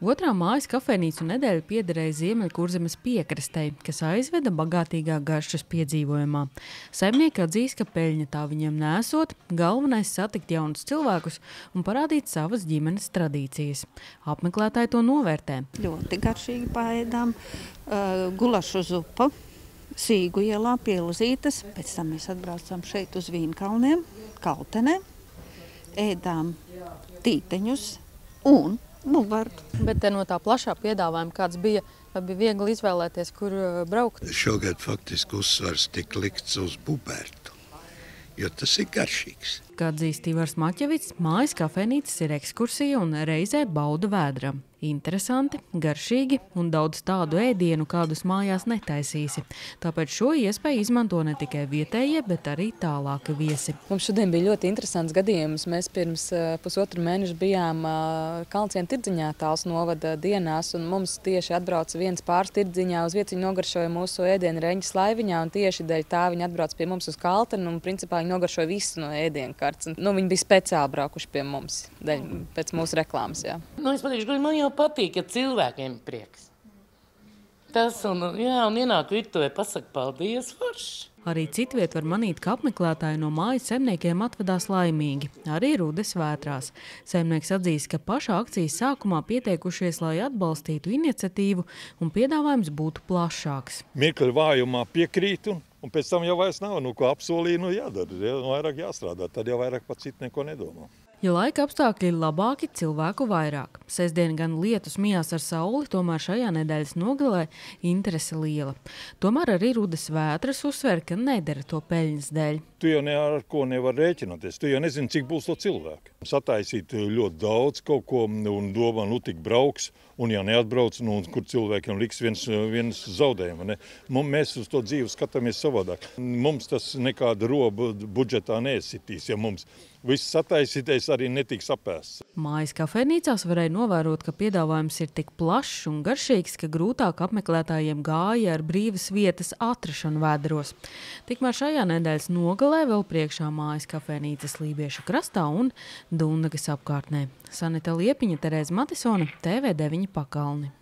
Otrā mājas kafejnīcu nedēļa piederēja Ziemeļkurzemes piekrastei, kas aizveda bagātīgā garšas piedzīvojumā. Saimnieki atzīst, ka peļņa tā viņiem nesot, galvenais satikt jaunus cilvēkus un parādīt savas ģimenes tradīcijas. Apmeklētāji to novērtē. Ļoti garšīgi paēdām gulašu zupu Sīgu ielā pie Uzītes, pēc tam mēs atbraucām šeit uz Vīnkalniem, Kaltenē, ēdām tīteņus un bulvardu. Bet no tā plašā piedāvājuma kāds bija, vai bija viegli izvēlēties, kur braukt? Šogad faktiski uzsvars tik likts uz bubertu, jo tas ir garšīgs. Kā atzīst Ivars Maķevits, mājas kafejnīcas ir ekskursija un reizē bauda vēdra. Interesanti, garšīgi un daudz tādu ēdienu, kādus mājās netaisīsi. Tāpēc šo iespēju izmanto ne tikai vietējie, bet arī tālāki viesi. Mums šodien bija ļoti interesants gadījums. Mēs pirms pusotru mēnešu bijām Kalncienu tirdziņā Tāls novada dienās, un mums tieši atbrauca viens pāris tirdziņā uz vietu. Viņi nogaršoja mūsu ēdienu Reņģes Laiviņā, un tieši dēļ tā viņi atbrauca pie mums uz Kaltenu, un principā viņi nogaršoja visu no ēdienu kartes. Viņi bija speciāli braukuši pie mums, pēc mūsu reklāmas, jā. Es pateikšu, ka man jau patīk, ja cilvēkiem prieks. Tas un ienāk virtuvē, pasaka paldies, forši. Arī citviet var manīt, ka apmeklētāji no mājas saimniekiem atvedās laimīgi, arī Rudes Vētrās. Saimnieks atzīst, ka pašā akcijas sākumā pieteikušies, lai atbalstītu iniciatīvu un piedāvājums būtu plašāks. Mirkli vājumā piekrītu, un pēc tam jau vairs nav, ko apsolīja, jādara, vairāk jāstrādā, tad jau vairāk pat citu neko nedomā. Ja laika apstākļi ir labāki, cilvēku vairāk. Sestdien gan lietus mijās ar sauli, tomēr šajā nedēļas nogalē interese liela. Tomēr arī Rudes Vētras uzsver, ka nedara to peļņas dēļ. Tu jau ar ko nevar rēķināties, tu jau nezini, cik būs to cilvēku. Sataisīt ļoti daudz kaut ko un domā, tik brauks, un ja neatbrauc, kur cilvēkiem liks viens zaudējuma. Ne? Mēs uz to dzīvi skatāmies savādāk. Mums tas nekāda roba budžetā neesitīs, ja mums viss sataisītais arī netiks apēsts. Mājas kafejnīcās varēja novērot, ka piedāvājums ir tik plašs un garšīgs, ka grūtāk apmeklētājiem gāja ar brīvas vietas atrašanu vēdros. Tikmēr šajā nedēļas nogalē vēl priekšā mājas kafejnīcas Lībiešu krastā un Dundagas apkārtnē. Sanita Liepiņa, Terēze Matisone, TV9 Pakalni.